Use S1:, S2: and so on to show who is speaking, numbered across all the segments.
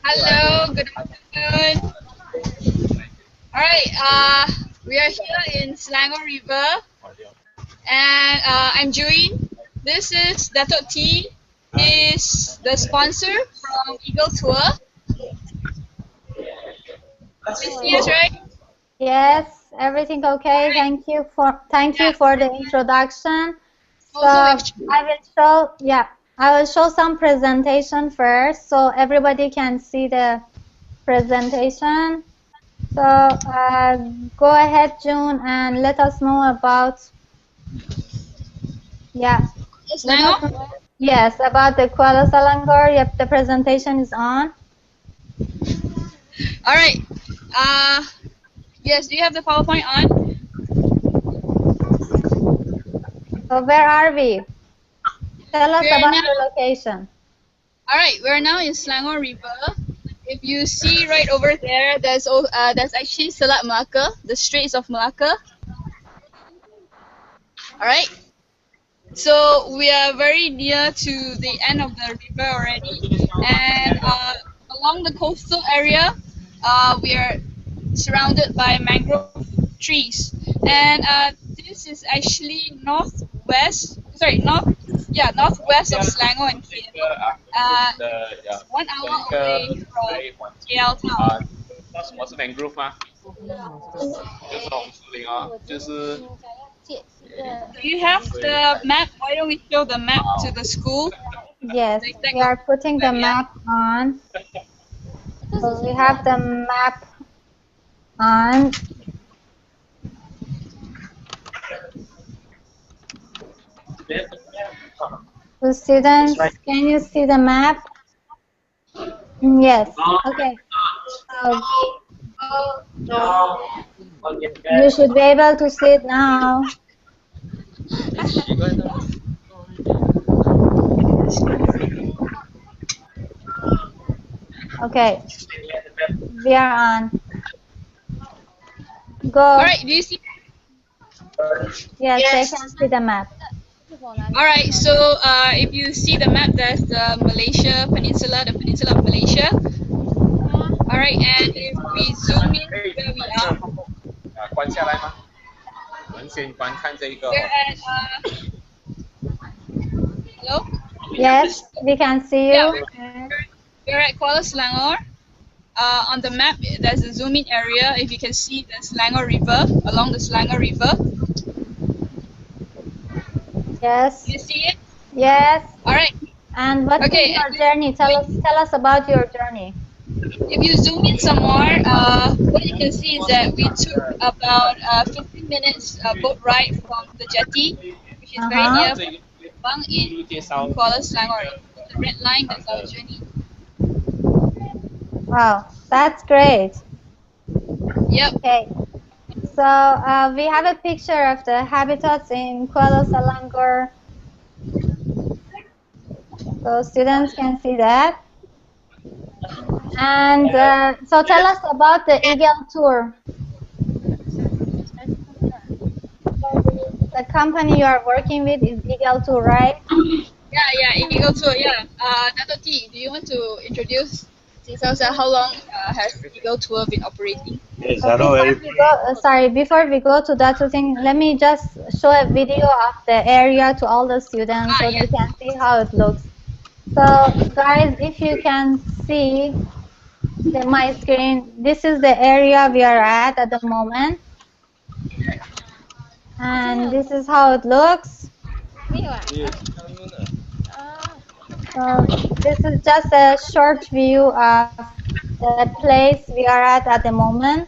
S1: Hello, good afternoon. All right, we are here in Selangor River, and I'm Juin. This is Datuk T. Is the sponsor from Eagle Tour. You see us, right?
S2: Yes, everything okay. Thank you for the introduction. So
S1: Also,
S2: I will show some presentation first so everybody can see the presentation. So go ahead, June, and let us know about
S1: Selangor.
S2: yes, about the Kuala Selangor. Yep, the presentation is on.
S1: All right. Yes. Do you have the PowerPoint on?
S2: So where are we? Tell us
S1: We are
S2: about
S1: now.
S2: the location.
S1: All right, we're now in Selangor River. If you see right over there, that's actually Selat Melaka, the Straits of Malacca. All right. So we are very near to the end of the river already, and along the coastal area, we are surrounded by mangrove trees, and this is actually northwest of Selangor and KL. It's 1 hour away from KL town.
S3: 什么是 mangrove 吗？就是红树林啊，就是
S1: Do you have the map? Why don't we show the map to the school?
S2: Yes, we are putting the map on. So we have the map on. So students, can you see the map? Yes. Okay. You should be able to see it now. Okay. We are on. Go.
S1: All right. Do you see?
S2: Yes, they can see the map.
S1: All right. So if you see the map, there's the Malaysia Peninsula, the Peninsula of Malaysia. All right. And if we zoom in where we are,
S3: 关下来吗？我们先观看这个。
S1: we're at hello.
S2: Yes, we can see
S1: Yeah,
S2: you.
S1: we're at Kuala Selangor. On the map, there's a zoom in area. If you can see the Selangor River, along the Selangor River.
S2: Yes.
S1: You see it?
S2: Yes.
S1: All right.
S2: And what is your journey? Tell us about your journey.
S1: If you zoom in some more, what you can see is that we took about 15 minutes boat ride from the jetty, which is very near Bang in Kuala Selangor. The red line, that's our journey.
S2: Wow, that's great.
S1: Yep.
S2: Okay. So we have a picture of the habitats in Kuala Selangor. So students can see that. And so tell us about the Eagle Tour. The company you are working with is Eagle Tour, right?
S1: Yeah, Eagle Tour, yeah. Dato T, do you want to introduce how long has Eagle Tour been operating?
S4: Yes,
S2: Before we go to that thing, let me just show a video of the area to all the students so they can see how it looks. So guys, if you can see my screen, this is the area we are at the moment. And this is how it looks. So this is just a short view of the place we are at the moment.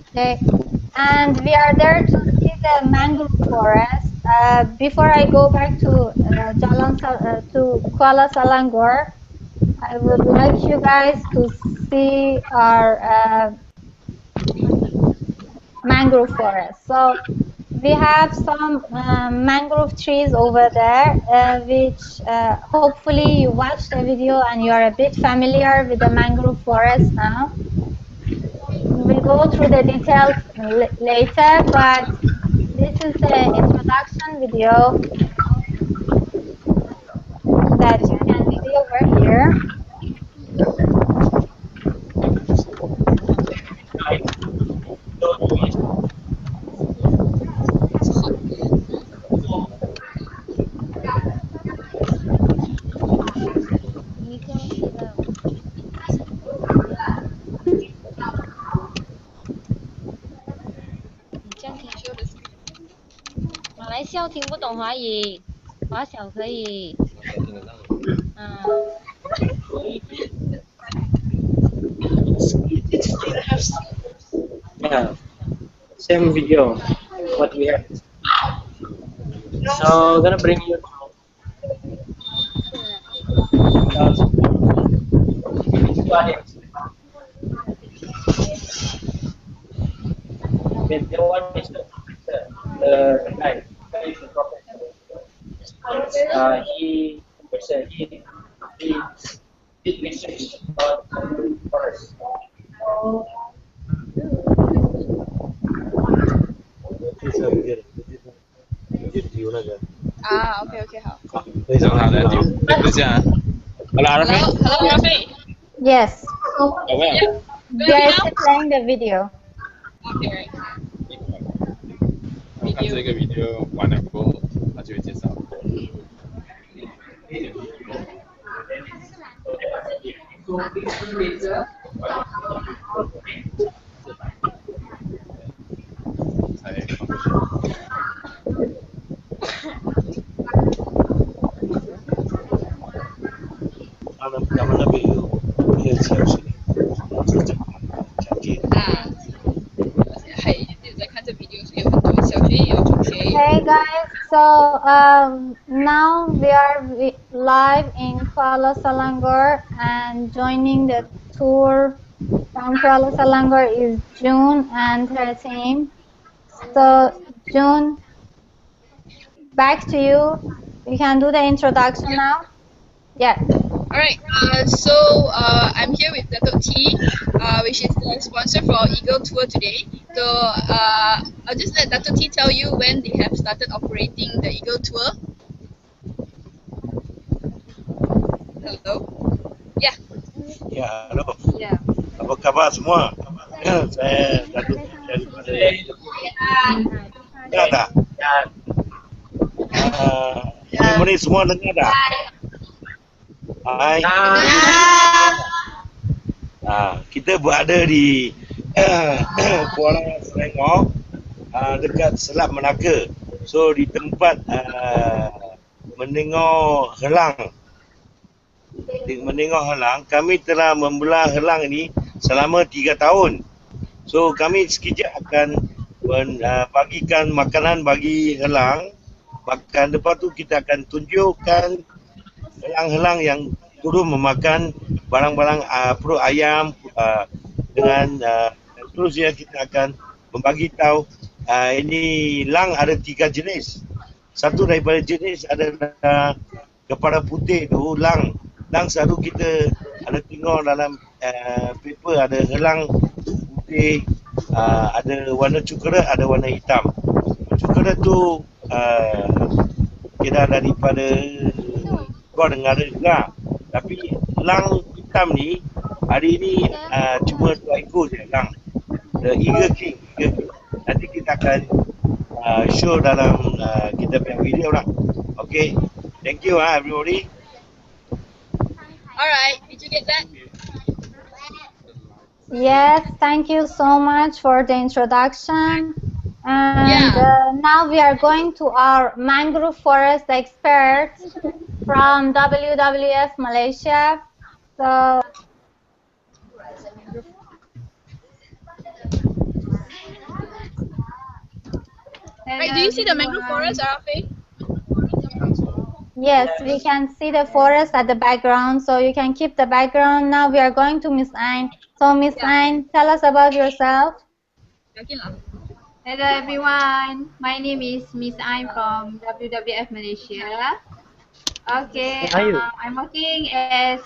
S2: Okay, and we are there to see the mangrove forest. Before I go back to Kuala Selangor, I would like you guys to see our mangrove forest. So we have some mangrove trees over there, which hopefully you watched the video and you are a bit familiar with the mangrove forest now. We'll go through the details later, but this is the introduction video. here.
S1: Show the screen.
S4: 马来西亚听不懂华语，华小可以。
S5: Yeah, same video. What we have. So gonna bring you with the one is the guy. Guy is the professor. He professor he did research about forest.
S1: OK OK 好。
S3: 讲好的，就这样。Hello, Arafi.
S1: Hello Rafi.
S2: Yes,
S3: Where?
S2: they are still playing the video.
S1: OK right.
S3: 看这个 video 完了过后，他就会介绍。
S1: 还一直在看这 video，所以有很多小学也有中学也有。
S2: Hey guys, so now we are live in Kuala Selangor, and joining the tour from Kuala Selangor is June and her team. So June, back to you. You can do the introduction now. Yeah.
S1: Alright, so I'm here with Dato T, which is the sponsor for Eagle Tour today. So I'll just let Dato T tell you when they have started operating the Eagle Tour. Hello? Yeah.
S6: Ya, halo.
S1: Yeah.
S6: Apa khabar semua? Saya Datuk daripada dengar tak? Ini semua dengar tak? Hai. Kita berada di Kuala Selangor, dekat Selat Melaka. So di tempat mendengar helang. Kami telah membelah helang ini selama 3 tahun. So kami sekejap akan bagikan makanan bagi helang. Bahkan lepas tu kita akan tunjukkan helang-helang yang turun memakan barang-barang perut ayam dengan terus ya kita akan membagi tahu ini elang ada 3 jenis. Satu daripada jenis adalah kepala putih tu elang. Elang selalu kita ada tengok dalam paper ada elang putih, ada warna coklat, ada warna hitam. Coklat tu kira daripada kau dengar juga. Tapi elang hitam ni hari ini cuma 2 ekor je elang. The Eagle King. Nanti kita akan show dalam kita punya video lah. Okay. Thank you everybody.
S1: Alright, did you get that?
S2: Yes, thank you so much for the introduction. And now we are going to our mangrove forest expert from WWF Malaysia. So
S1: Right, do you see the mangrove forest, Arafi?
S2: yes, we can see the forest at the background, so you can keep the background. Now we are going to Miss Ain. So Miss Ain, tell us about yourself.
S7: Hello everyone, my name is Miss Aim from WWF Malaysia. Okay, I'm working as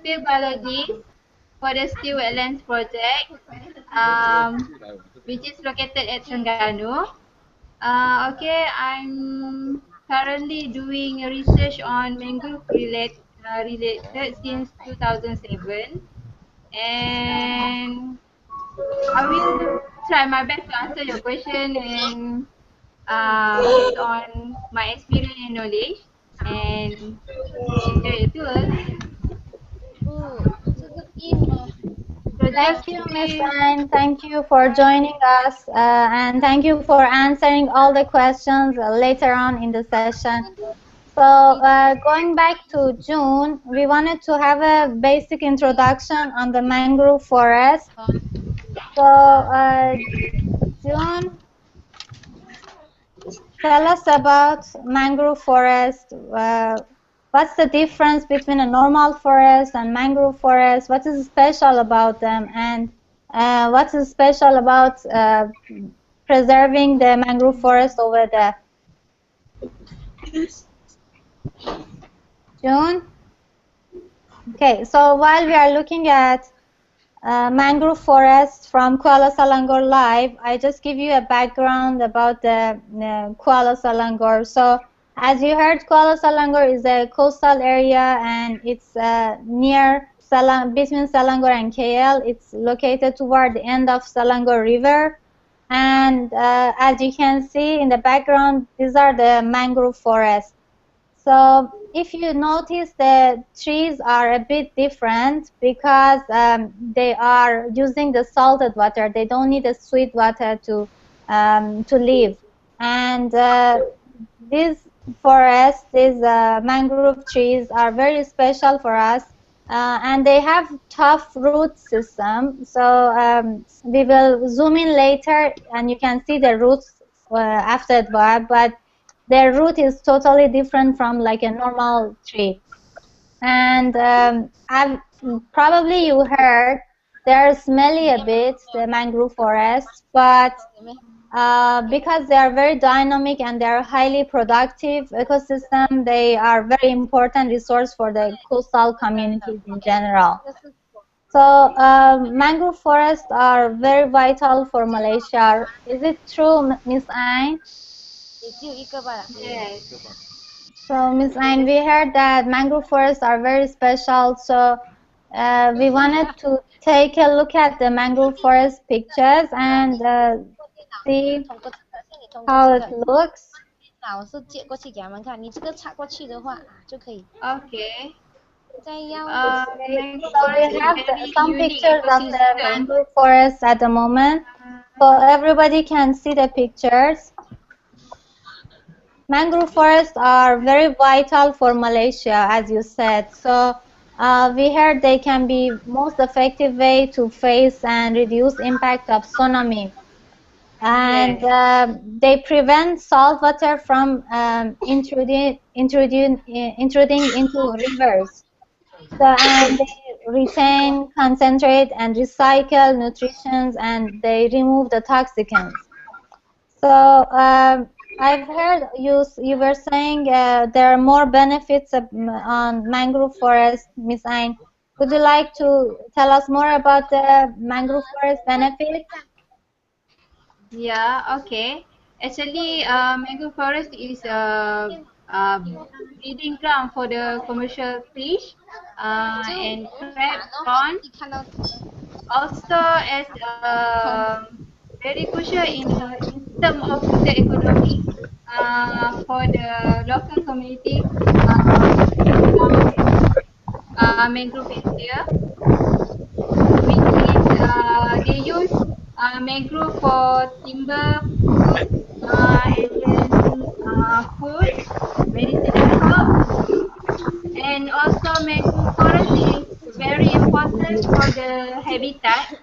S7: field biologist for the Still Wetlands project, which is located at Terengganu. Okay, I'm currently doing research on mangrove related since 2007, and I will try my best to answer your question and based on my experience and knowledge and share it to us.
S4: 不，这个硬吗？So
S2: Thank
S7: just
S2: you, Miss
S7: please,
S2: Anne. Thank you for joining us, and thank you for answering all the questions later on in the session. So, going back to June, we wanted to have a basic introduction on the mangrove forest. So, June, tell us about mangrove forest. What's the difference between a normal forest and mangrove forest? What is special about them? And what is special about preserving the mangrove forest over there? June? Okay, so while we are looking at mangrove forest from Kuala Selangor live, I just give you a background about the Kuala Selangor. So as you heard, Kuala Selangor is a coastal area and it's near between Selangor and KL. It's located toward the end of Selangor River. And as you can see in the background, these are the mangrove forests. So if you notice, the trees are a bit different because they are using the salted water. They don't need the sweet water to live. And these forests, these mangrove trees are very special for us. And they have tough root system. So we will zoom in later and you can see the roots after that. But their root is totally different from like a normal tree. And probably you heard they're smelly a bit, the mangrove forests, but because they are very dynamic and they are highly productive ecosystem, they are very important resource for the coastal communities in general. So mangrove forests are very vital for Malaysia. Is it true, Miss Ain?
S4: 也只有一个罢了。
S7: yes.
S2: So, Ms. Ain, we heard that mangrove forests are very special. So, we wanted to take a look at the mangrove forest pictures and see
S4: 通过这个，现在你通过
S2: how
S4: 这
S2: it
S4: 个
S2: looks.
S4: 电脑是借过去给他们看，你这个插过去的话就可以。
S7: Okay.
S4: 再要
S2: Okay,
S7: Mangrove
S2: so we
S7: forest is
S2: have
S7: very
S2: some
S7: unique
S2: pictures of the
S7: ecosystem.
S2: mangrove forest at the moment. So, everybody can see the pictures. Mangrove forests are very vital for Malaysia, as you said. So we heard they can be most effective way to face and reduce impact of tsunami. And
S7: Yes.
S2: they prevent salt water from intruding into rivers. So, and they retain, concentrate, and recycle nutrients, and they remove the toxicants. So I've heard you were saying there are more benefits on mangrove forest, Miss Ain. Would you like to tell us more about the mangrove forest benefits?
S7: Yeah, okay. Actually, mangrove forest is a breeding ground for the commercial fish and crab, prawn.
S4: 就然后你看到
S7: Also, as very crucial in term of the economy for the local community around mangrove area, which is they use mangrove for timber, wood, and then food, medicinal herbs, and also mangrove forest is very important for the habitat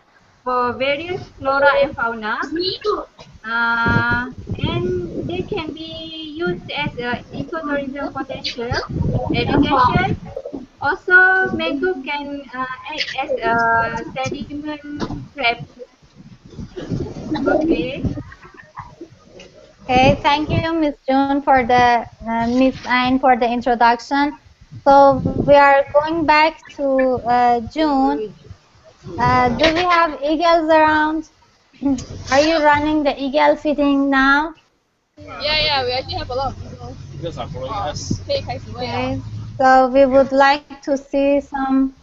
S7: for various flora and fauna. And they can be used as ecotourism potential, education. Also, mangrove can act as a sediment trap. Okay.
S2: Okay, thank you, Miss June, for the Miss Ain for the introduction. So we are going back to June. Do we have eagles around? Are you running the eagle feeding now?
S1: Yeah, we actually have a lot of people.
S3: Because are following us.
S1: 可以开始喂了。
S2: Okay. So we would like to see some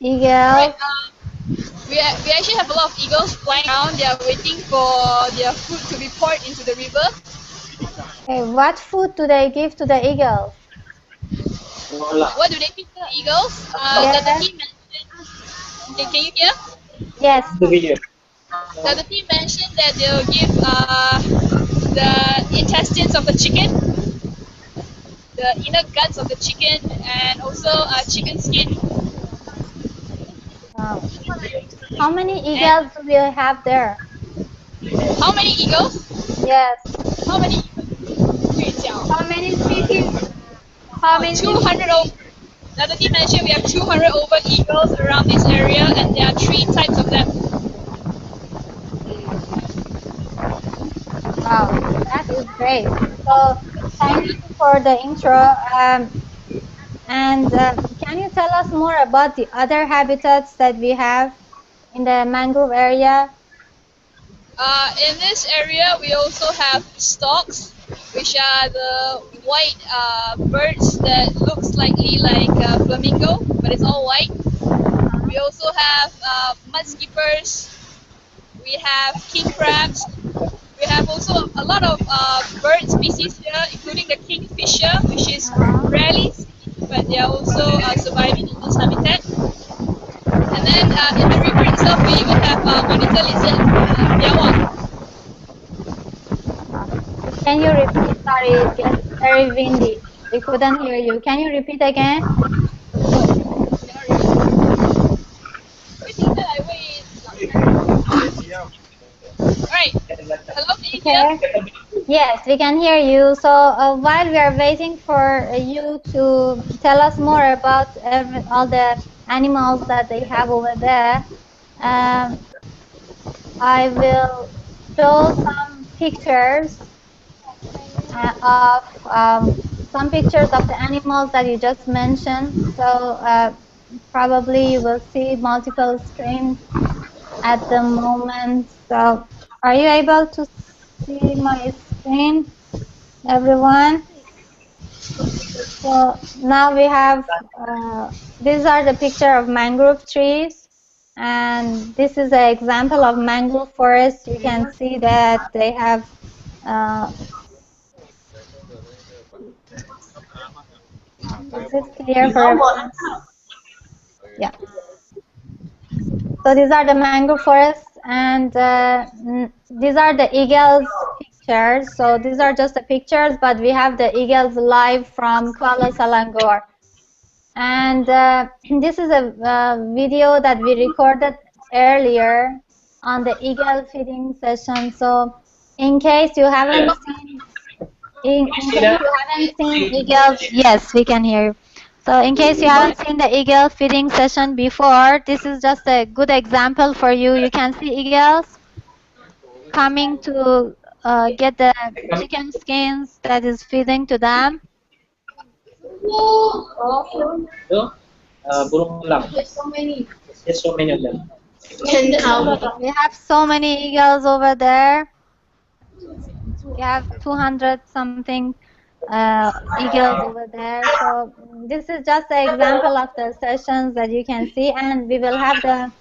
S2: eagles.
S1: Right. We actually have a lot of eagles flying around. They are waiting for their food to be poured into the river.
S2: Okay, what food do they give to the eagles?
S1: What do they feed the eagles? The
S2: Yes,
S1: team mentioned. Okay, can you hear?
S2: yes.
S1: The team mentioned that they'll give the intestines of the chicken, the inner guts of the chicken, and also chicken skin.
S2: Wow. How many
S1: And
S2: eagles do we have there?
S1: how many eagles?
S2: Yes.
S1: How many? 对角
S7: How many species? How many
S1: 200 over.
S7: species?
S1: The team mentioned we have 200 over eagles around this area, and there are three types of them.
S2: Wow, that is great. So thank you for the intro. And can you tell us more about the other habitats that we have in the mangrove area?
S1: In this area, we also have storks, which are the white birds that look slightly like a flamingo, but it's all white. We also have mudskippers. We have king crabs. We have also a lot of bird species here, including the kingfisher, which is rarely seen, but they are also surviving in this habitat. And then in the river itself, we even have monitor lizard, biawak.
S2: Can you repeat? Sorry, it gets very windy. We couldn't hear you. Can you repeat again?
S1: Alright, hello, can you hear?
S2: Okay. Yes, we can hear you. So while we are waiting for you to tell us more about all the animals that they have over there, um, I will show some pictures of some pictures of the animals that you just mentioned. So probably you will see multiple screens at the moment. So are you able to see my screen, everyone? So now we have, these are the picture of mangrove trees. And this is an example of mangrove forest. You can see that they have, uh, is it clear for everyone? Yeah. So these are the mangrove forests, and these are the eagles pictures. So these are just the pictures, but we have the eagles live from Kuala Selangor. And this is a video that we recorded earlier on the eagle feeding session. So in case you haven't seen, in case you haven't seen eagles, yes, we can hear you. So in case you haven't seen the eagle feeding session before, this is just a good example for you. You can see eagles coming to get the chicken skins that is feeding to them.
S5: Burung elang. There's so many of them.
S2: We have so many eagles over there. We have 200 something eagles over there. So this is just an example of the sessions that you can see, and we will have the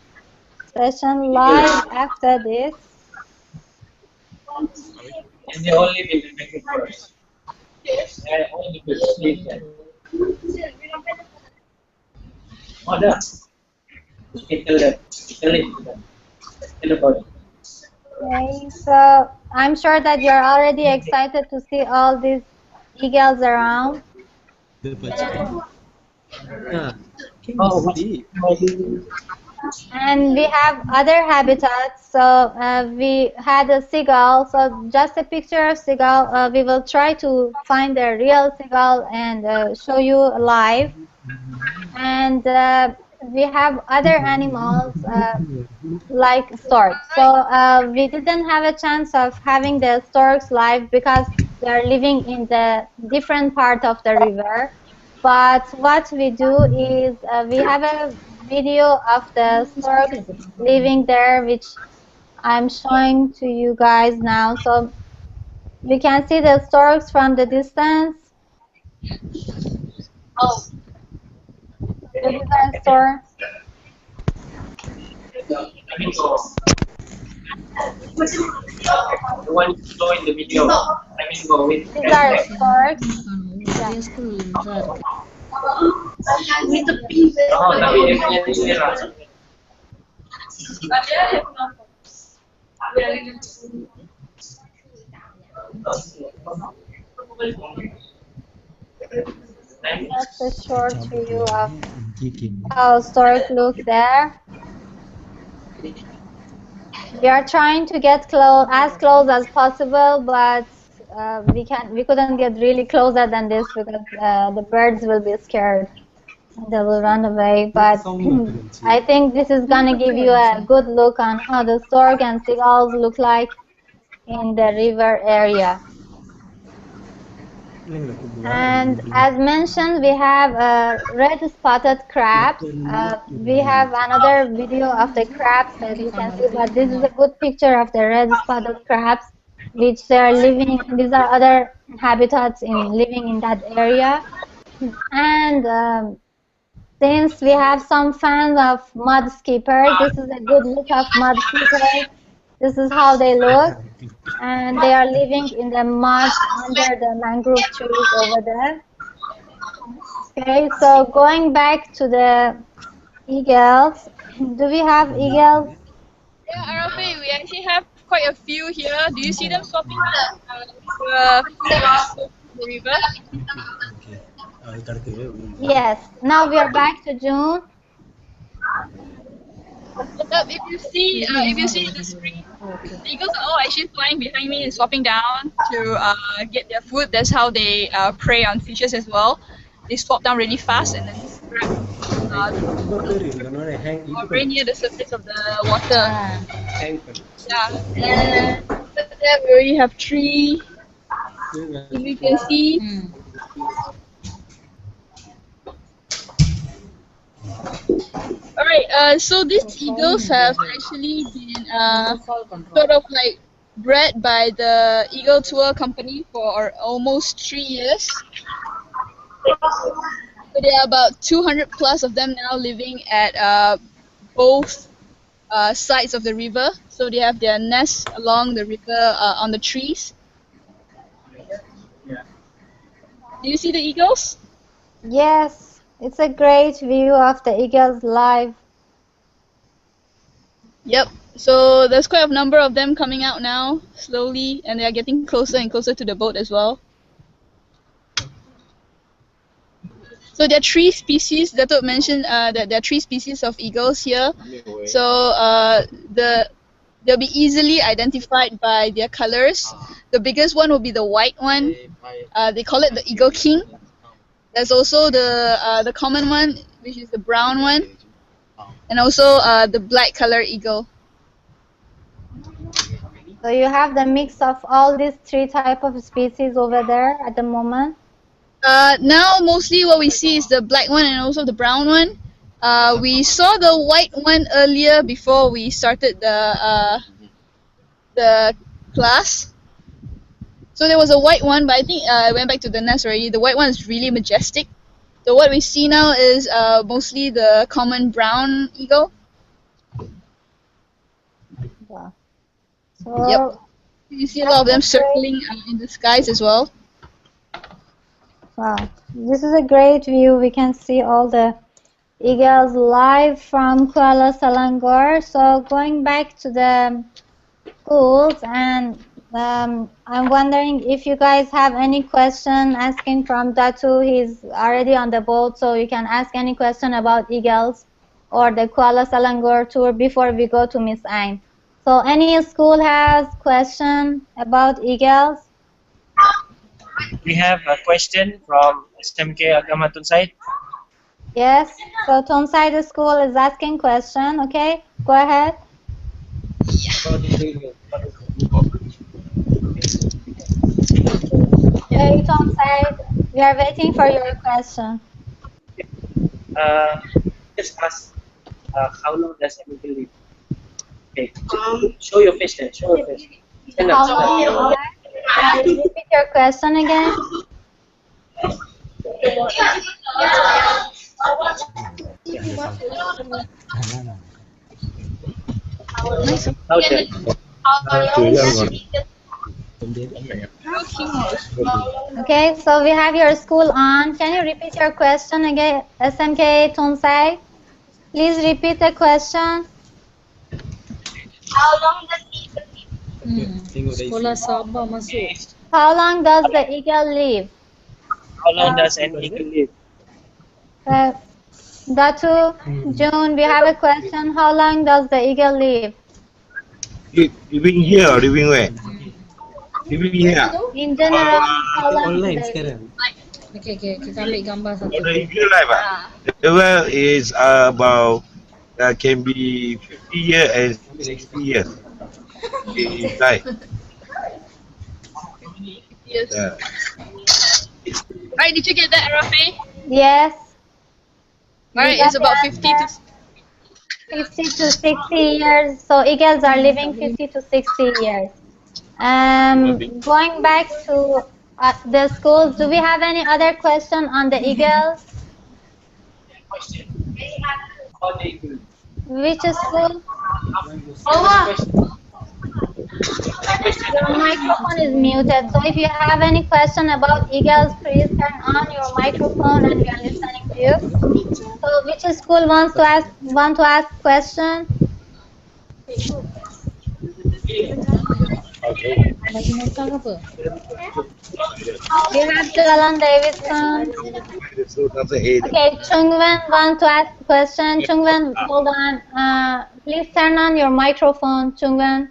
S2: session live after this.
S5: And they only live in Mexico first. They only live there. Oh, there. Tell them. Tell it to them. Tell about it.
S2: Okay, so I'm sure that you're already excited to see all these eagles around.
S5: Oh,
S2: And we have other habitats. So we had a seagull. So just a picture of seagull. We will try to find a real seagull and show you live. And we have other animals like storks. So we didn't have a chance of having the storks live because they are living in the different part of the river. But what we do is we have a video of the storks living there, which I'm showing to you guys now. So we can see the storks from the distance. So these are storks.
S5: The one you saw in the video. Flamingo with
S2: These are storks. Yeah.
S4: Dia screenshot.
S5: oh, tapi dia punya ni lah.
S2: That's a short view of how stork look there. We are trying to get as close as possible, but we couldn't get really closer than this because the birds will be scared and they will run away. But I think this is gonna give you a good look on how the stork and seagulls look like in the river area. And as mentioned, we have red spotted crabs. We have another video of the crabs that you can see, but this is a good picture of the red spotted crabs, which they are living. These are other habitats living in that area. And since we have some fans of mud skippers, this is a good look of mud skippers. This is how they look, and they are living in the mud under the mangrove trees over there. Okay, so going back to the eagles, do we have eagles?
S1: Yeah, Arafe, we actually have quite a few here. Do you see them swapping out the river?
S2: Yes. Now we are back to June.
S1: If you see the screen, the eagles are all actually flying behind me and swapping down to get their food. That's how they prey on fishes as well. They swap down really fast and then grab very near the surface of the water. Yeah, and there we already have 3. If you can see. Alright, so these eagles have actually been sort of like bred by the Eagle Tour company for almost 3 years. So there are about 200 plus of them now living at both sides of the river. So they have their nests along the river on the trees. Do you see the eagles?
S2: Yes, it's a great view of the eagles live.
S1: Yep. So there's quite a number of them coming out now, slowly, and they are getting closer and closer to the boat as well. So there are 3 species. Dato mentioned that there are 3 species of eagles here. So they'll be easily identified by their colors. The biggest one will be the white one. They call it the Eagle King. There's also the common one, which is the brown one, and also the black color eagle.
S2: So you have the mix of all these 3 type of species over there at the moment?
S1: Now mostly what we see is the black one and also the brown one. We saw the white one earlier before we started the class. So there was a white one, but I think I went back to the nest already. The white one is really majestic. So what we see now is mostly the common brown eagle.
S2: Yeah. So
S1: Yep. You see a lot of them circling in the skies as well.
S2: wow, this is a great view. We can see all the eagles live from Kuala, Selangor. So going back to the schools, and I'm wondering if you guys have any question asking from Datu. He's already on the boat, so you can ask any question about eagles or the Kuala Selangor tour before we go to Miss Ain. So any school has question about eagles?
S5: We have a question from SMK Agama Tunside.
S2: Yes. So Tonside School is asking question. Okay, go ahead. Hey Tonside, we are waiting for your question.
S5: Just ask how long does an eagle live? Okay. Show your face then. Show your face. Stand up.
S2: How long? Can you repeat your question again?
S5: Louder.
S2: Okay, so we have your school on. Can you repeat your question again, SMK Tonsai? Please repeat the question.
S4: Sekolah Sabah masuk.
S2: How long does the eagle live?
S5: How long does an eagle live?
S2: Datu, June, we have a question. How long does the eagle live?
S6: Living here or living where? Living here.
S2: In general, how long do they live?
S4: Okay, kita ambil gambar satu.
S6: For the eagle life, the well is about can be 50 years and 60 years. It die.
S1: Yes.
S6: Yeah.
S1: Right, did you get that, Rafi?
S2: Yes.
S1: Alright, it's about 50 to
S2: 50 to 60 years. So eagles are living 50 to 60 years. Going back to the schools, do we have any other question on the eagles? Which school? Your microphone is muted. So if you have any question about eagles, please turn on your microphone and we are listening to you. So which school want to ask question?
S4: Bagi nota apa?
S2: We have Jalan Davidson. Okay, Chungwen want to ask question. Chungwen, hold on. Please turn on your microphone, Chungwen.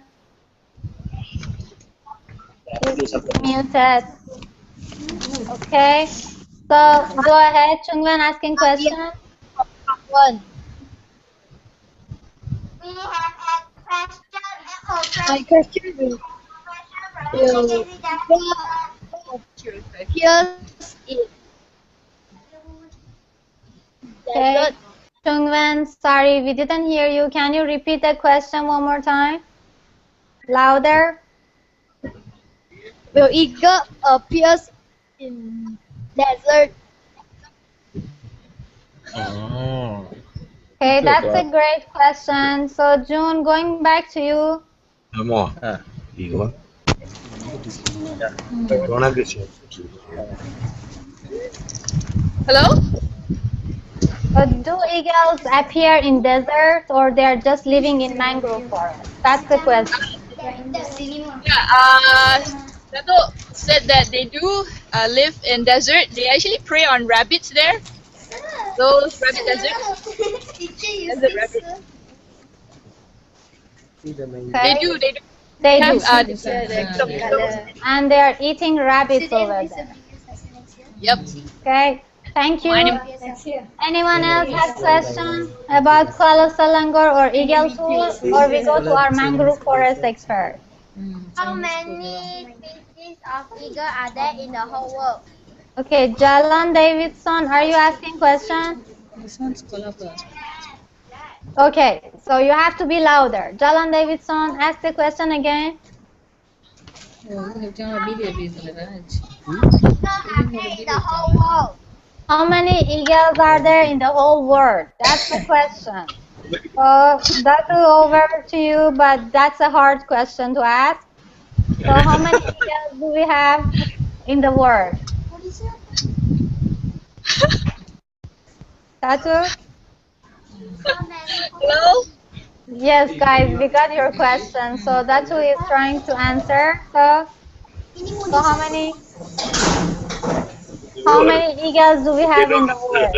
S2: It's muted. Okay. So go ahead, Chungwen, asking question.
S8: One. We have a question.
S7: My question is, here's it.
S2: Okay. Chungwen, sorry, we didn't hear you. Can you repeat the question one more time? Louder.
S7: Will eagle appears in desert?
S2: Okay, that's a great question. So June, going back to you.
S6: More.
S1: Hello?
S2: Do eagles appear in deserts or they are just living in mangrove forest? That's the question.
S1: Yeah, Dato said that they do live in desert. They actually prey on rabbits there. Those rabbit deserts. Desert rabbits.
S2: Okay.
S1: They do.
S2: They
S1: have,
S2: do. And they are eating rabbits over there.
S1: Yep.
S2: Okay. Thank you. Anyone else have questions about Kuala Selangor or Eagle Tour, or we go to our mangrove forest expert?
S8: How many species of eagle are there in the whole world?
S2: Okay, Jalan Davidson, are you asking question?
S4: This one sekolah apa?
S2: Okay, so you have to be louder. Jalan Davidson, ask the question again.
S4: Oh, ini tengok video Raj.
S8: Are there in the whole world?
S2: How many eagles are there in the whole world? That's the question. That's over to you, but that's a hard question to ask. So how many eagles do we have in the world? Tatu?
S1: Hello?
S2: Yes, guys, we got your question. So Tatu is trying to answer. So how many eagles do we have in the world?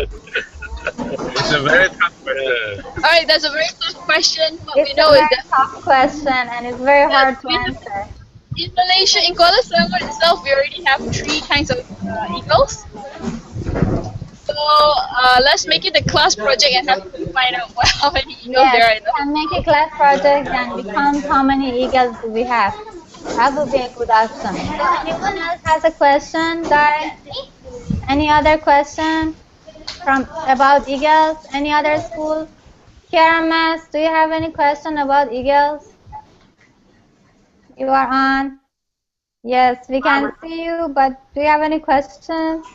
S6: It's a very tough question.
S1: Alright, that's a very tough question. What
S2: It's
S1: we know
S2: a
S1: is
S2: very
S1: that
S2: tough question and it's very hard to answer.
S1: in Malaysia, in Kuala Selangor itself, we already have 3 kinds of eagles. So let's make it a class project and have to find out how many eagles there are.
S2: Yes, and make a class project and we count how many eagles do we have. That would be a good option. So anyone else has a question, guys? Any other question about eagles? Any other school? KRMS, do you have any question about eagles? You are on. Yes, we can see you, but do you have any questions?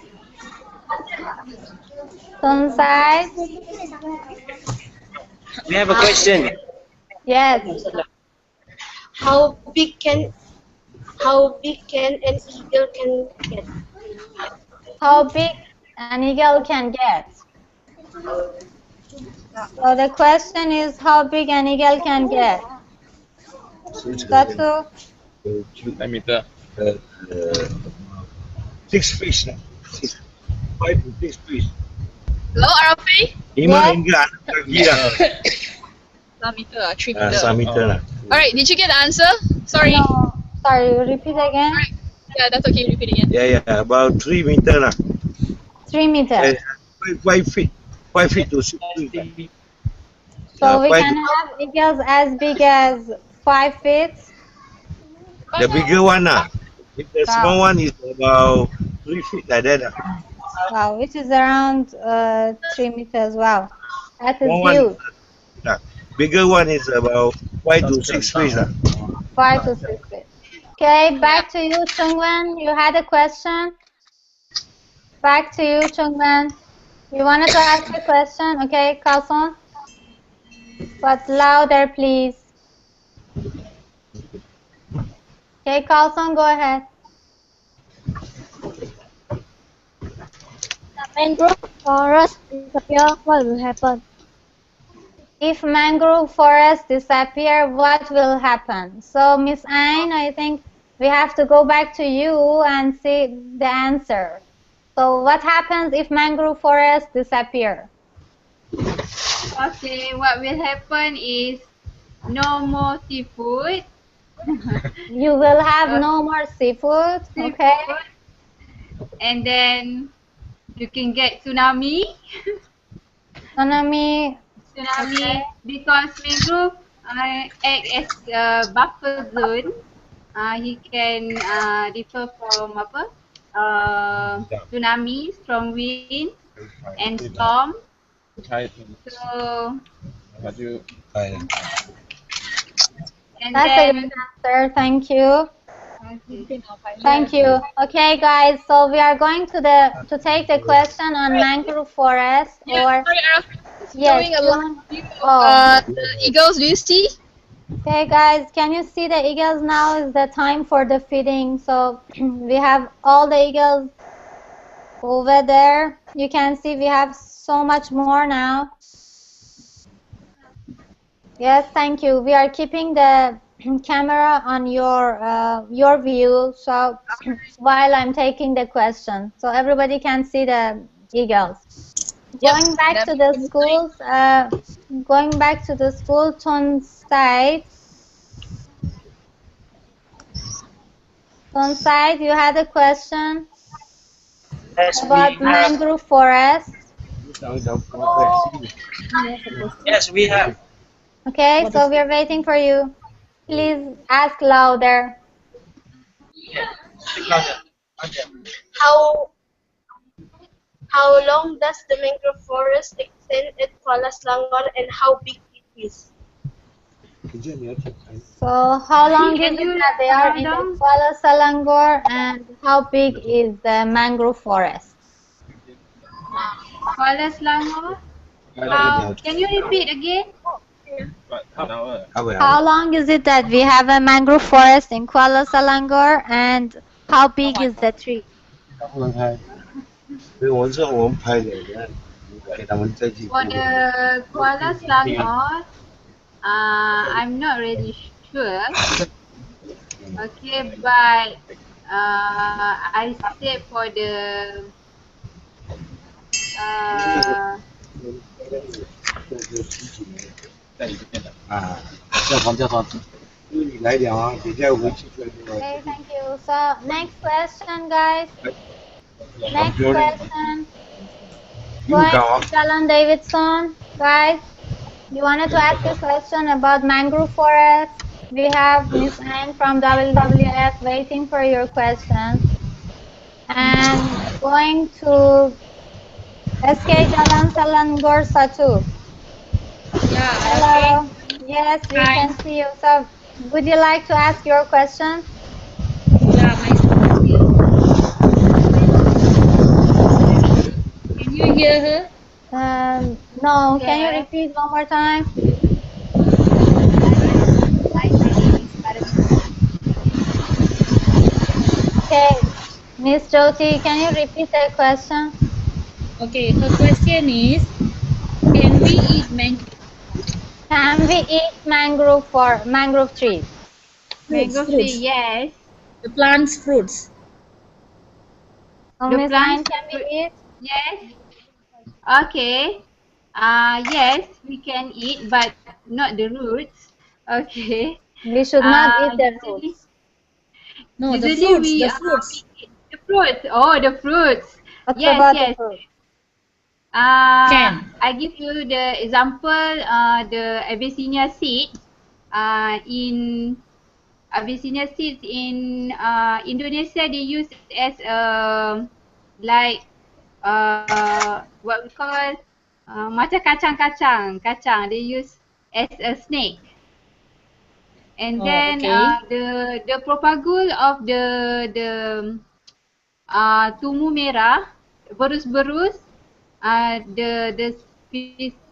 S2: Sunside.
S5: We have a question.
S2: Yes.
S9: How big can an eagle can get?
S2: How big an eagle can get? So the question is how big an eagle can get. Satu.
S3: 10 meter.
S6: 6 fish lah. 5 to 6 fish.
S1: Hello, Arafi?
S6: 5 hingga 6 kaki lah.
S1: 3 meter, 3 meter.
S6: 3 meter lah.
S1: Alright, did you get the answer? Sorry.
S2: No, sorry, repeat again.
S1: Alright. Yeah, that's okay. Repeat again.
S6: Yeah, about 3 meter lah.
S2: 3 meters.
S6: 5 feet. 5 feet to 6 feet.
S2: So we can have eagles as big as 5 feet.
S6: The bigger one lah. The small one is about 3 feet like that lah.
S2: Wow, which is around 3 meters. Wow, that is
S6: Small
S2: huge.
S6: One, bigger one is about 5 to 6 feet lah.
S2: 5 to 6 feet. Okay, back to you, Chungwen. You had a question. Back to you, Chungwen. You wanted to ask a question, okay, Carlson? But louder, please. Okay, Carlson, go ahead.
S8: The mangrove forest disappear, what will happen?
S2: If mangrove forests disappear, what will happen? So, Miss Ain, I think we have to go back to you and see the answer. So, what happens if mangrove forests disappear?
S7: Okay, what will happen is no more seafood.
S2: You will have no more seafood, okay?
S7: And then you can get tsunami.
S2: Tsunami.
S7: Tsunami because mangrove act as a buffer zone. He can differ from tsunami, strong wind, and storm. So and
S2: That's a
S7: then
S2: good answer. Thank you.
S7: okay.
S2: Thank you. Okay, guys. So we are going to take the question on mangrove forest
S1: Yeah,
S2: or
S1: sorry, Arafi.
S2: yes.
S1: Showing a live view of
S2: Oh.
S1: the eagles. Do you see?
S2: Okay, guys. Can you see the eagles now? Is the time for the feeding. So we have all the eagles over there. You can see we have so much more now. Yes, thank you. We are keeping the camera on your view, so while I'm taking the question, so everybody can see the eagles. Going back to the schools, going back to the school Tun side. Tun side, you had a question about mangrove forest.
S5: Yes, we have.
S2: Okay, so we are waiting for you. Please ask louder.
S5: Speak louder.
S9: How long does the mangrove forest extend at Kuala Selangor and how big it is?
S2: So how long is it that they are in the Kuala Selangor and how big is the mangrove forest?
S7: Kuala Selangor. Can you repeat again?
S2: How long is it that we have a mangrove forest in Kuala Selangor and how big is the tree?
S7: For the Kuala Selangor, I'm not really sure. Okay, but I say for the
S2: Okay, thank you. So next question, guys. Next question. Going to Jalan Davidson, guys. You wanted to ask a question about mangrove forest. We have Miss Anne from WWF waiting for your question. And going to SK Jalan Selangor Satu.
S1: Yeah.
S2: Hello. Yes, we can see you. So, would you like to ask your question?
S1: Yeah, my Can you hear her?
S2: No, can you repeat one more time? Okay, Miss Jyoti, can you repeat the question?
S10: Okay, her question is, can we eat mango?
S2: Can we eat mangrove trees?
S10: Fruits,
S7: Mango tree,
S10: fruits.
S7: yes.
S10: The plant's fruits.
S2: Oh,
S7: The
S2: Miss Ain,
S7: plants,
S2: can we eat?
S7: yes. Okay. Yes, we can eat, but not the roots. Okay.
S2: We should not eat the
S7: Usually,
S2: roots.
S10: No, the
S7: usually
S10: fruits,
S7: we
S10: the fruits.
S7: eat the fruits. Oh, the fruits.
S2: What
S7: Yes,
S2: about the
S7: yes.
S2: fruit?
S10: Can.
S7: I give you the example. The Abyssinia seed. In Abyssinia seeds in Indonesia, they use as like what we call macam kacang. They use as a snake. And
S10: Oh,
S7: then
S10: okay.
S7: the propagule of the tumu merah, berus-berus, the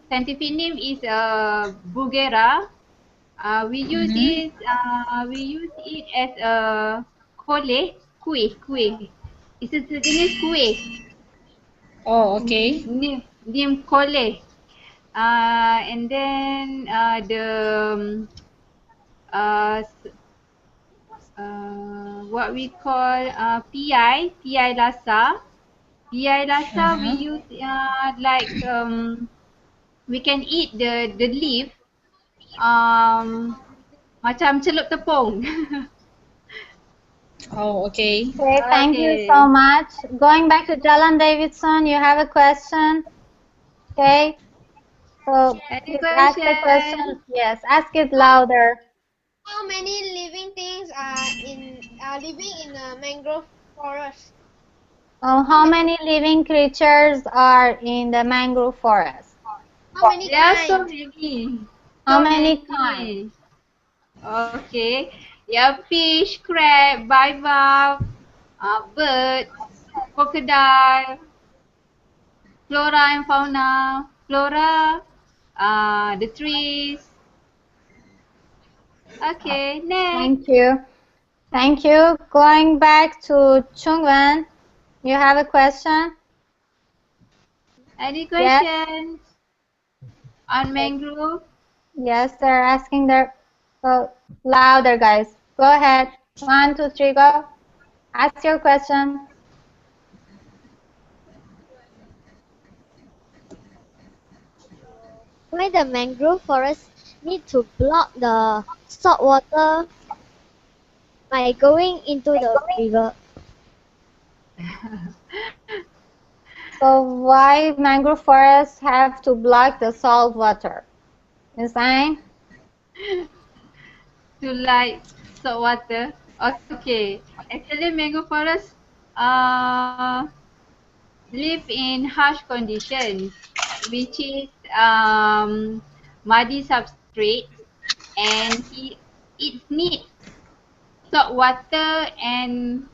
S7: scientific name is Bugera.
S10: Mm-hmm.
S7: We use it as a kuih. It's a sejenis kuih.
S10: Oh, okay.
S7: Name kole. And then uh, what we call PI lasa. PI lasa we
S10: Uh-huh.
S7: use like we can eat the leaf macam celup tepung.
S10: Oh, okay.
S2: Okay, thank you so
S7: Okay.
S2: much. Going back to Jalan Davidson, you have a question. Okay, so
S7: Any
S2: please ask the
S7: question?
S2: question. Yes, ask it louder.
S8: How many living things are living in a mangrove forest? How
S2: How
S8: many?
S2: many living creatures are in the mangrove forest?
S8: How many
S7: There are so
S8: kinds?
S7: many.
S2: How
S7: So
S2: many kinds?
S7: many. Okay. Yeah, fish, crab, bivalve, birds, crocodile, flora and fauna, flora, the trees. Okay, next.
S2: Thank you. Thank you. Going back to Chungwen, you have a question?
S7: Any
S2: Yes?
S7: questions on mangrove?
S2: Yes, they're asking their louder, guys. Go ahead. 1, 2, 3, go. Ask your question.
S11: Why the mangrove forest need to block the salt water by going into the river?
S2: So why mangrove forests have to block the salt water? Miss Ain?
S7: To like salt water. Okay. Actually, mangrove forest uh, live in harsh conditions, which is muddy substrate, and it needs salt water and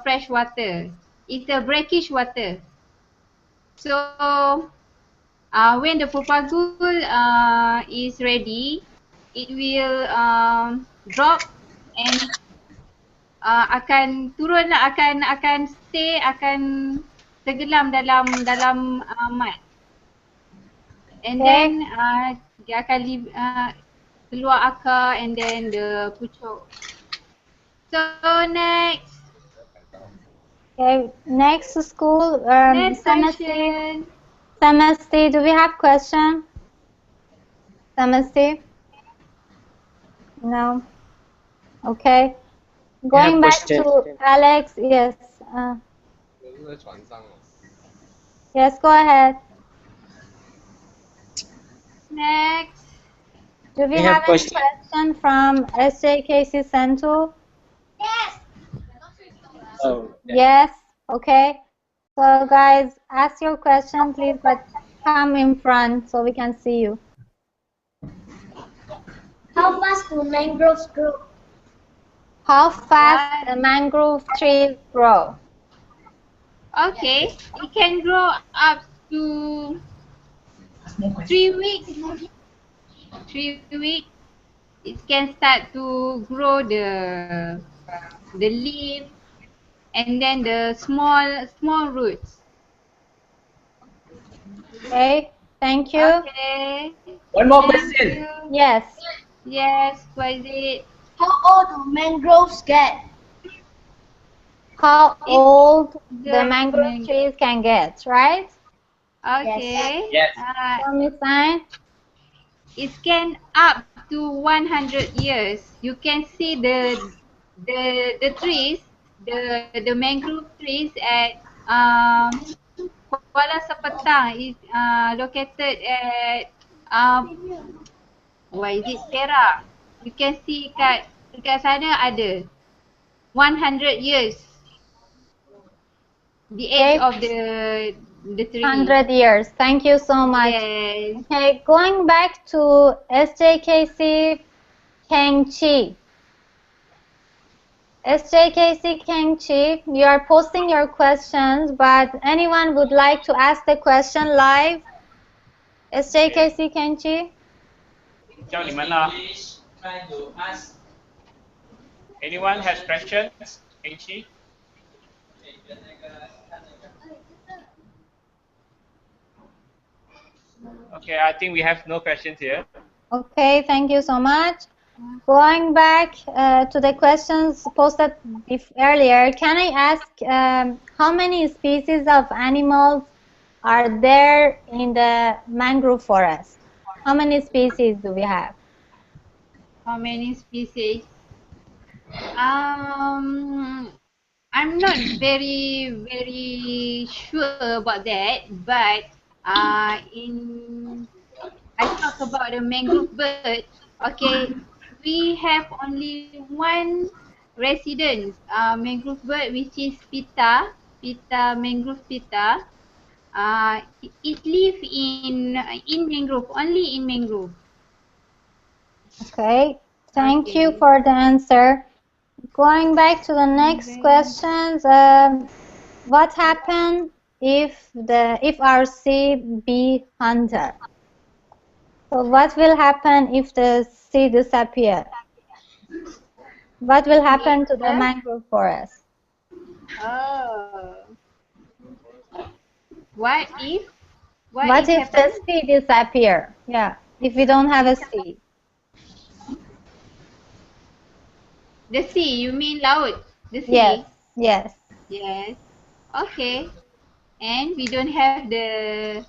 S7: fresh water. It's a brackish water. So when the propagule is ready, it will drop and akan turun lah, akan stay, akan tenggelam dalam mud. And
S2: Okay.
S7: then dia akan keluar akar and then the pucuk. So next.
S2: Okay. Next school,
S7: Next
S2: Samasti.
S7: question.
S2: Samasti, do we have question? Samasti? No. Okay. Going back
S5: question.
S2: to Alex, yes. Yes, go ahead.
S7: Next.
S2: Do we
S5: We
S2: have
S5: have
S2: any
S5: question.
S2: question from SJKC Central?
S5: Oh,
S2: Yes. Okay. So guys, ask your question please, but come in front so we can see you.
S8: How fast do mangroves grow?
S2: How fast
S7: What?
S2: the mangrove trees grow?
S7: Okay. It can grow up to 3 weeks. 3 weeks, it can start to grow the leaf and then the small roots.
S2: Okay, thank you.
S7: Okay.
S5: One more
S7: Thank
S5: question.
S7: you.
S2: Yes.
S7: Yes, what is it?
S9: How old do mangroves get?
S2: How old the
S7: The
S2: mangrove trees can get, right?
S7: okay.
S5: Yes.
S2: So, Miss Anne?
S7: It can up to 100 years. You can see the trees, the mangrove trees at Kuala Sepetang is located at where is it? Perak. You can see dekat sana ada 100 years the age
S2: Okay,
S7: of the tree.
S2: 100 years. Thank you so much.
S7: Yes.
S2: Okay, going back to SJKC Kengchi. SJKC Kengchi, you are posting your questions, but anyone would like to ask the question live? SJKC Kengchi?
S3: Ciao di mana? Anyone has questions? Kenchi? Okay, I think we have no questions here.
S2: Okay, thank you so much. Going back to the questions posted earlier, can I ask how many species of animals are there in the mangrove forest? How many species do we have?
S7: How many species? I'm not very sure about that, but in I talk about the mangrove bird. Okay, we have only one resident mangrove bird, which is mangrove pita. It live in mangrove, only in mangrove.
S2: Okay, thank you
S7: Okay.
S2: for the answer. Going back to the next questions, what happened if our sea be hunter? So what will happen if the sea disappear? What will happen to the mangrove forest?
S7: Oh. What if? What
S2: What
S7: if
S2: if the
S7: happen?
S2: sea disappear? Yeah, if we don't have a sea.
S7: The sea, you mean laut? The
S2: Yes,
S7: sea?
S2: yes,
S7: Yes. Okay. And we don't have the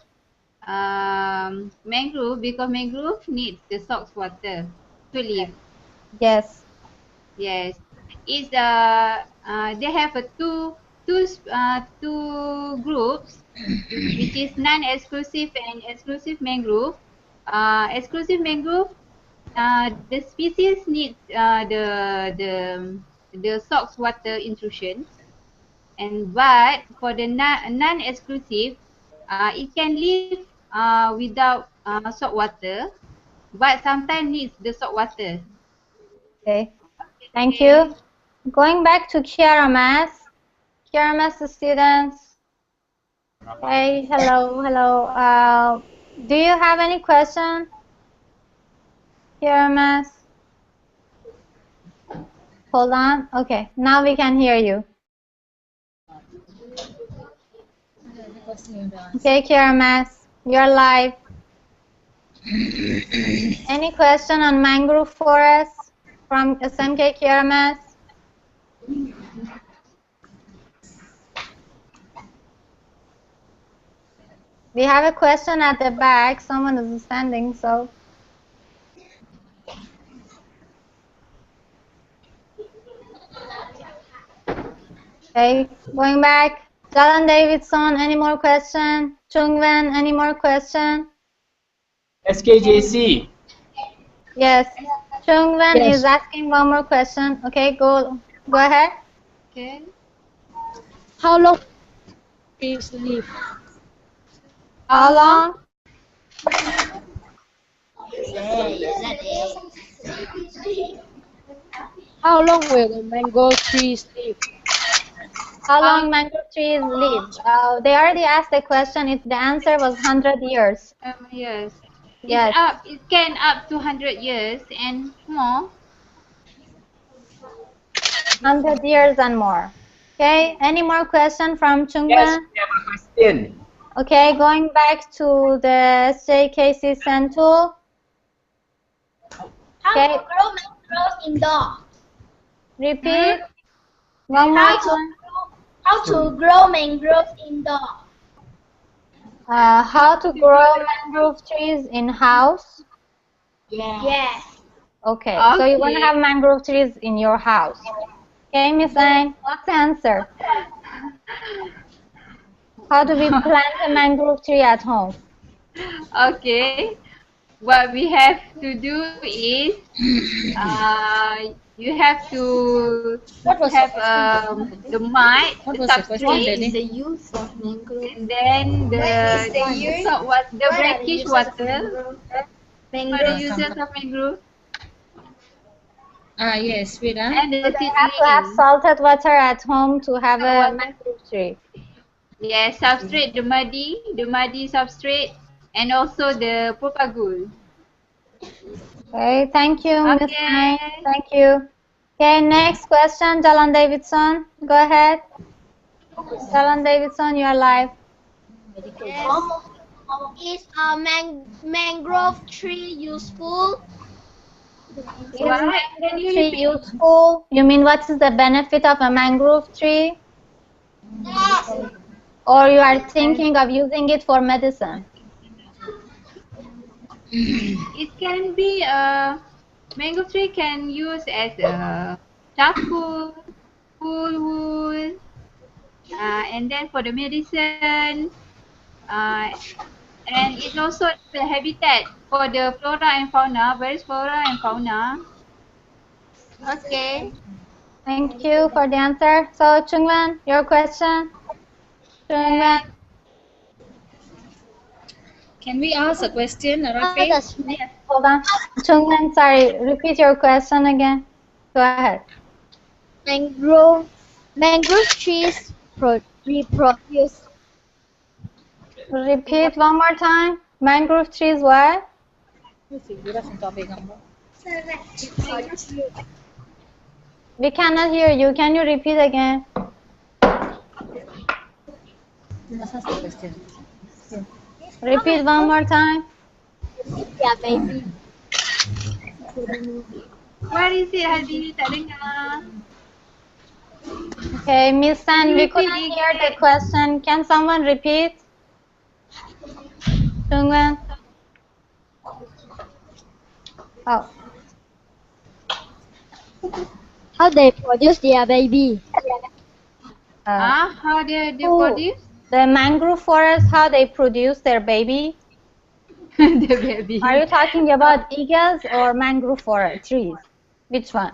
S7: mangrove because mangrove needs the salt water to live.
S2: yes.
S7: Yes. It's they have a two groups, which is non-exclusive and exclusive mangrove. Exclusive mangrove, the species needs the salt water intrusion, and but for the non-exclusive, it can live without salt water, but sometimes needs the salt water.
S2: Okay, thank
S7: Okay.
S2: you. Going back to Kiara Mass. Kiara Mass students. Hey, hello, hello. Do you have any question? Kiara Mass. Hold on. Okay, now we can hear you. Okay, Kiara Mass, you're live. Any question on mangrove forest from SMK Kiara Mass? We have a question at the back. Someone is standing, so. Okay, going back. Jalan Davidson, any more question? Chungwen, any more question?
S5: SKJC.
S2: Yes, Chungwen
S10: Yes.
S2: is asking one more question. Okay, go ahead.
S7: Okay.
S10: How long trees live?
S2: How long?
S10: How long will the mango trees live?
S2: How long mangrove trees live? They already asked the question. The answer was 100 years.
S7: Yes.
S2: Yes,
S7: It can up to 100 years and more.
S2: 100 years and more. Okay, any more question from
S5: Yes,
S2: Chungwa?
S5: we have a question.
S2: Okay, going back to the SJKC tool.
S9: How
S2: Okay,
S9: to grow mangroves indoor?
S2: repeat one more time.
S9: How to grow mangroves indoor?
S2: How to grow mangrove trees in house?
S9: Yes.
S2: Okay, so you want to have mangrove trees in your house. Okay, Miss Anne, what's the answer? How do we plant a mangrove tree at home?
S7: Okay. What we have to do is you have to
S10: What was
S7: have
S10: your question?
S7: the mud,
S10: What
S7: the
S10: was your question,
S7: substrate,
S10: Daddy?
S8: use of mangrove?
S7: and then the brackish water for the uses of mangrove
S10: Ah, yes, wait.
S7: and the
S2: So they have to have
S7: seedling.
S2: salted water at home to have a mangrove tree.
S7: Yes, substrate, the muddy substrate, and also the propagule.
S2: Okay, thank you, Miss Anne.
S7: Okay.
S2: Thank you. Okay, next question, Jalan Davidson. Go ahead. Jalan Davidson, you are live.
S9: Yes. Is a mangrove tree useful?
S2: Is
S7: What? Can
S2: mangrove
S7: you
S2: tree
S7: repeat?
S2: useful? You mean what is the benefit of a mangrove tree?
S9: Yes.
S2: Or you are thinking of using it for medicine?
S7: It can be mango tree can use as a charcoal, wood, and then for the medicine, uh, and it's also the habitat for the flora and fauna, various flora and fauna. Okay.
S2: Thank you for the answer. So, Chungwan, your question? Chungwan?
S10: Can we ask a question,
S11: How
S10: Rafi?
S11: does
S2: Hold on. Chungwan, sorry, repeat your question again. Go ahead.
S11: mangrove trees reproduce?
S2: Repeat one more time. Mangrove trees what? We cannot hear you. Can you repeat again? Repeat one more time.
S11: Yeah, baby.
S7: What is it, Hadi? Tak dengar.
S2: Okay, Miss
S7: Can
S2: San,
S7: you
S2: we
S7: repeat
S2: couldn't hear the
S7: again?
S2: question. Can someone repeat? Chungwan? Oh,
S11: How they produce their baby?
S7: How they
S2: who,
S7: produce
S2: the mangrove forest, how they produce their baby?
S7: the baby?
S2: Are you talking about eagles or mangrove forest trees? Which one?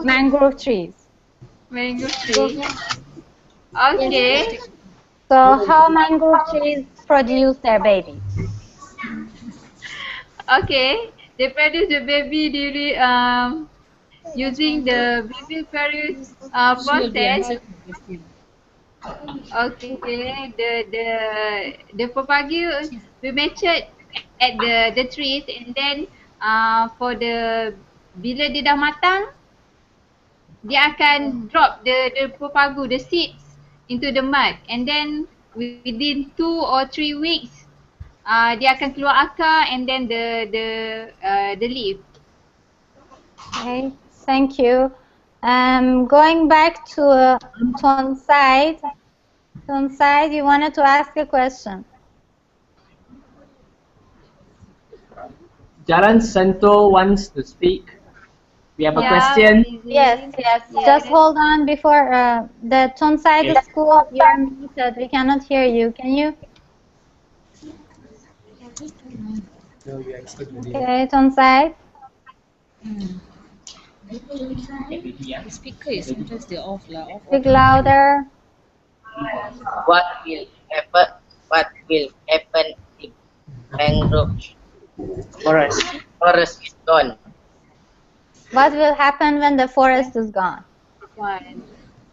S2: Mangrove trees.
S7: Mango tree. Okay.
S2: So how mangrove trees produce their baby?
S7: Okay. They produce the baby during using the viviparous
S10: She will be
S7: process.
S10: answering the question.
S7: Okay, the propagule we matured at the trees, and then for the bila dia dah matang, dia akan drop the propagule, the seeds into the mud, and then within 2 or 3 weeks dia akan keluar akar, and then the leaf.
S2: Okay, thank you. Going back to Tonside. Tonside, you wanted to ask a question.
S5: Jalan Santo wants to speak. We have a question.
S2: Yes. Just hold on before the Tonside school. You are muted. We cannot hear you. Can you? Okay, Tonside.
S10: The speaker is sometimes they off lah.
S2: Speak louder.
S12: What will happen? What will happen if mangrove
S5: Forest.
S12: forest is gone?
S2: What will happen when the forest is gone?
S7: One.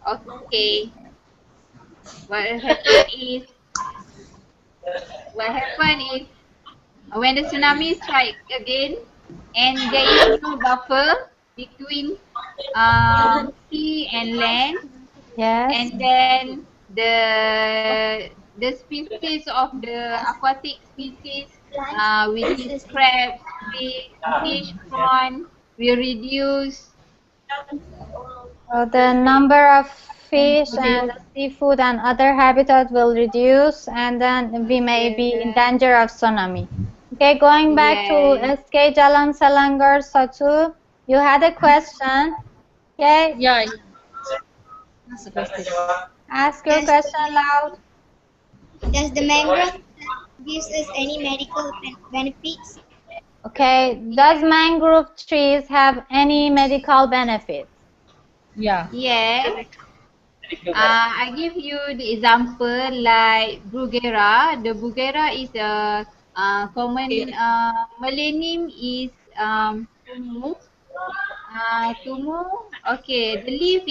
S7: Okay. What happen is when the tsunami strike again and there is no buffer between sea and land,
S2: Yes.
S7: and then the species of the aquatic species, which is crabs, fish, prawn, will reduce.
S2: The number of fish and the seafood and other habitat will reduce, and then we may be in danger of tsunami. Okay, going back to
S7: Yes.
S2: SK Jalan Selangor Satu, you had a question. Okay,
S10: Yeah. That's the question.
S2: ask your question loud.
S13: Does the mangrove gives us any medical benefits?
S2: Okay, does mangrove trees have any medical benefits?
S10: Yeah.
S7: Yes. I give you the example like Bruguera. The Bruguera is a common Malay name is tumu. Tumu. Okay, the leaf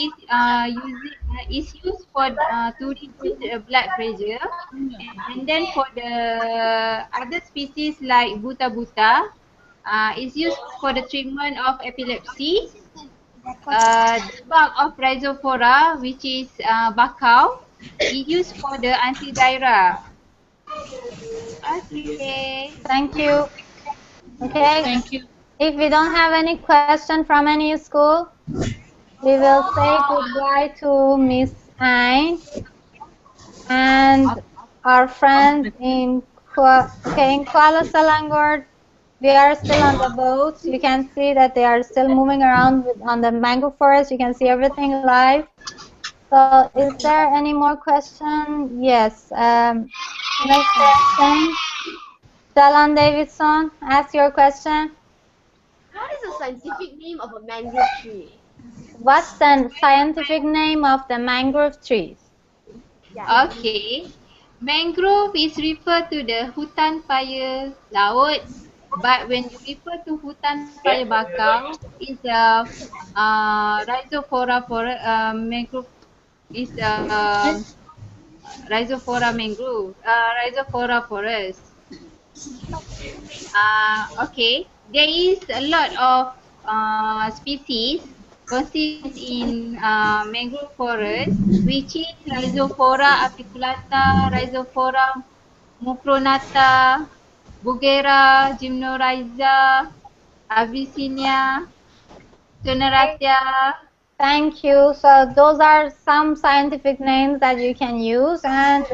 S7: is used for to reduce blood pressure, and then for the other species like buta buta, is used for the treatment of epilepsy. The bark of rhizophora, which is bakau, is used for the anti-diarrhea. Okay.
S2: Thank you. Okay.
S10: Thank you.
S2: If we don't have any question from any school, we will say goodbye to Miss Ain and our friends in Kuala Selangor. We are still on the boat. You can see that they are still moving around on the mangrove forest. You can see everything live. So, is there any more question? Yes. Next question. Jalan Davidson, ask your question.
S9: What is the scientific name of a mangrove tree?
S2: What's the scientific name of the mangrove trees?
S7: Okay. Mangrove is referred to the hutan paya laut, but when you refer to hutan paya bakau, it's a rhizophora mangrove is rhizophora mangrove, rhizophora forest. Okay, there is a lot of species consist in mangrove forest, which is Rhizophora apiculata, Rhizophora mucronata, Bugera, Gymnorrhiza, Avicennia, Toneratia.
S2: Thank you. So those are some scientific names that you can use, and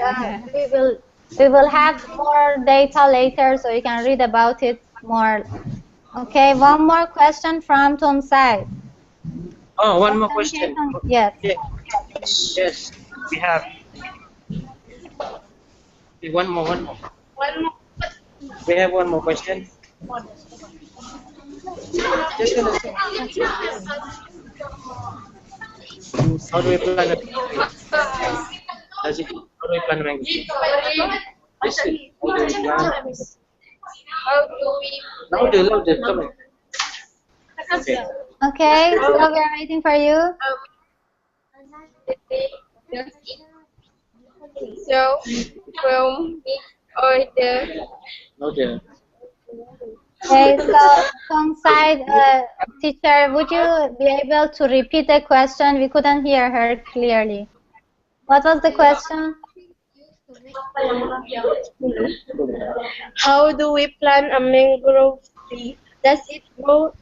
S2: we will have more data later, so you can read about it more. Okay, one more question from Tonsai.
S5: Oh, one more question.
S2: Yes.
S5: Yeah. Yes, we have. Okay, one more.
S9: One more.
S5: We have one more question. Just gonna say, how do we plant a mango tree? Does it? How do we plant a mango tree? Listen, how do we plant? Louder, louder, come on. Okay.
S2: Okay, so we are waiting for you.
S9: So, from order.
S5: Louder.
S2: Okay, so Tonsai, teacher, would you be able to repeat the question? We couldn't hear her clearly. What was the question?
S9: How do we plant a mangrove tree? Does it grow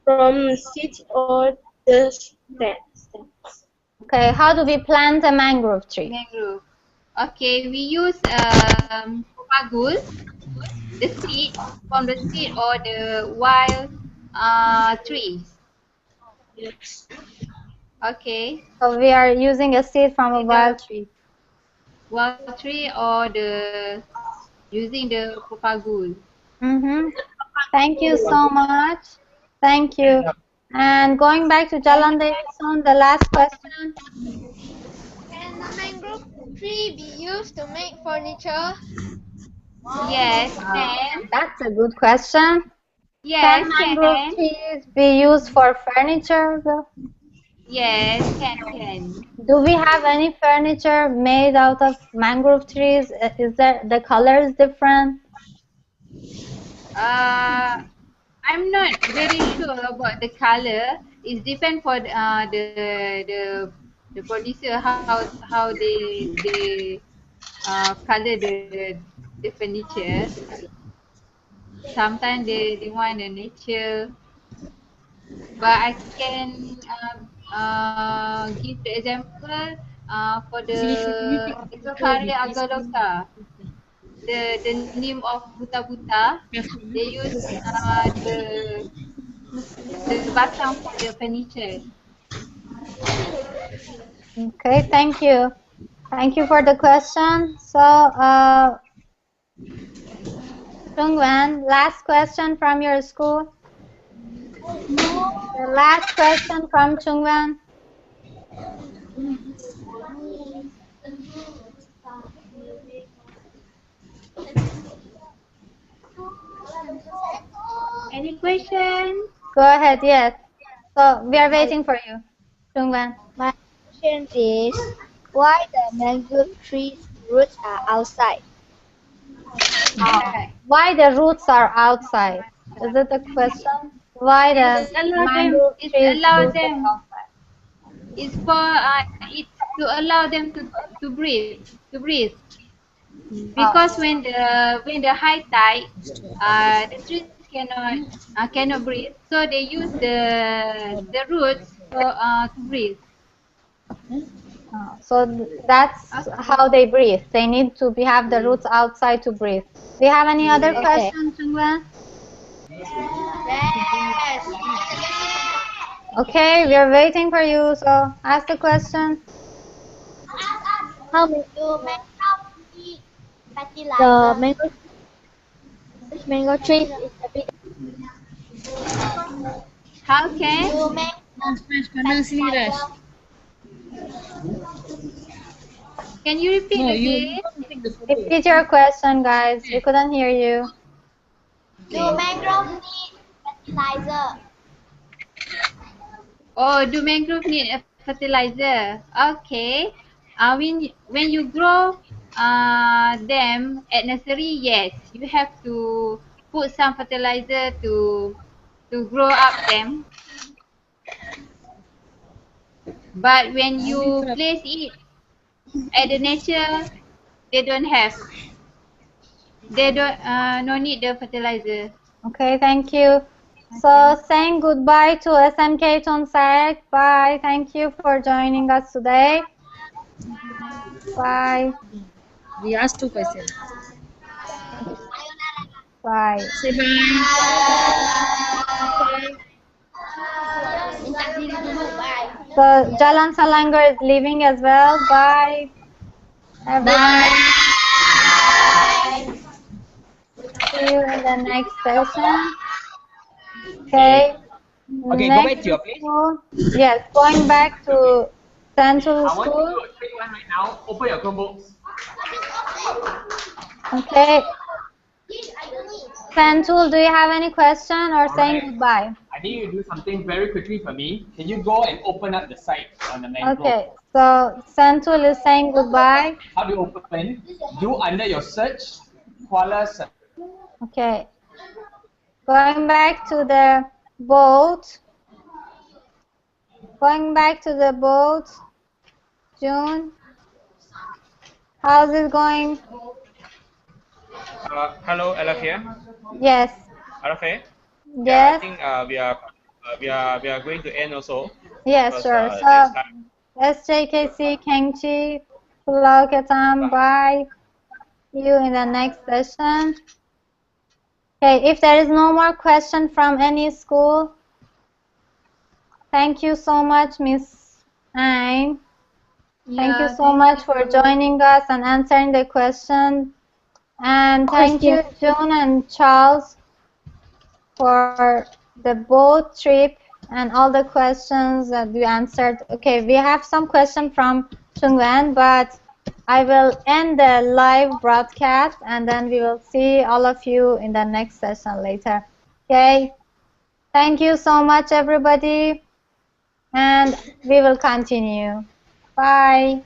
S9: from seeds or the stems?
S2: Okay, how do we plant a mangrove tree?
S7: Mangrove. Okay, we use pagul, the seed from the seed or the wild trees.
S9: Yes.
S7: Okay.
S2: So we are using a seed from a wild tree.
S7: Wild tree or using the propagule.
S2: Thank you so much. Thank you. And going back to Jalan Davidson, the last question.
S8: Can a mangrove tree be used to make furniture?
S7: Yes, can.
S2: That's a good question. Can
S7: Yes,
S2: mangrove
S7: can.
S2: trees be used for furniture?
S7: Yes, can.
S2: Do we have any furniture made out of mangrove trees? Is there the color is different?
S7: I'm not very sure about the color. It depends for the producer how they color the furniture. Sometimes they want the nature, but I can give the example for the Ekakare Agaloka, the name of buta buta. They use the batang for the furniture.
S2: Okay, thank you. Thank you for the question. So, Chungwan, last question from your school. The last question from Chungwan.
S7: Any question?
S2: Go ahead, yes. So, we are waiting for you, Chungwan.
S11: My question is why the mangrove trees roots are outside?
S2: Why the roots are outside? Is it a question? Why the mangrove trees
S7: Allow
S2: roots are
S7: them.
S2: outside?
S7: It's for it's to allow them to breathe. Because
S2: Oh,
S7: when the high tide, the trees cannot breathe. So they use the roots for to breathe.
S2: so that's how they breathe. They need to have the roots outside to breathe. Do you have any other
S11: Okay.
S2: questions, Chungwan?
S8: Yes.
S2: Okay, we are waiting for you. So ask the question.
S11: How many
S8: Do mangrove need
S11: the
S8: fertilizer?
S11: mangrove which mango trees is the biggest?
S7: How can?
S8: Do mangrove need fertilizer?
S7: Can you repeat again?
S2: Repeat your question, guys. We couldn't hear you.
S8: Do mangrove need fertilizer?
S7: Oh, do mangrove need a fertilizer? Okay. When you grow them at nursery, yes, you have to put some fertilizer to grow up them. But when you place it at the nature, they don't have. They don't no need the fertilizer.
S2: Okay, thank you. So saying goodbye to SMK Tonsarek. Bye. Thank you for joining us today. Bye.
S10: We asked 2 questions.
S2: Bye.
S10: Say bye.
S2: So Jalan Selangor is leaving as well. Bye. Everyone. See you in the next session. Okay.
S14: Okay, go back
S2: Next
S14: to your place.
S2: school. Yes, going back to Central
S14: I want you
S2: School.
S14: to take one right now. Open your Chromebooks.
S2: Okay. Central, do you have any question or saying goodbye?
S14: I need you to do something very quickly for me. Can you go and open up the site on the Mangrove?
S2: Okay. So Central is saying goodbye.
S14: How do you open? Do under your search, Kuala search.
S2: Okay. Going back to the boat. Going back to the boat. June. How's it going?
S3: Hello, Alaf here.
S2: Yes.
S3: Alaf here. Yeah, I
S2: Yes.
S3: think we are going to end also.
S2: Yes,
S3: Because,
S2: sure.
S3: there's
S2: So
S3: time.
S2: SJKC, Kengchi, Pulau Ketam, bye. See you in the next session. Okay, if there is no more question from any school, thank you so much, Miss Ain. Thank you so much for joining us and answering the question. And thank you, June and Charles, for the boat trip and all the questions that you answered. Okay, we have some question from Chungwan, but I will end the live broadcast and then we will see all of you in the next session later. Okay. Thank you so much, everybody. And we will continue. Bye.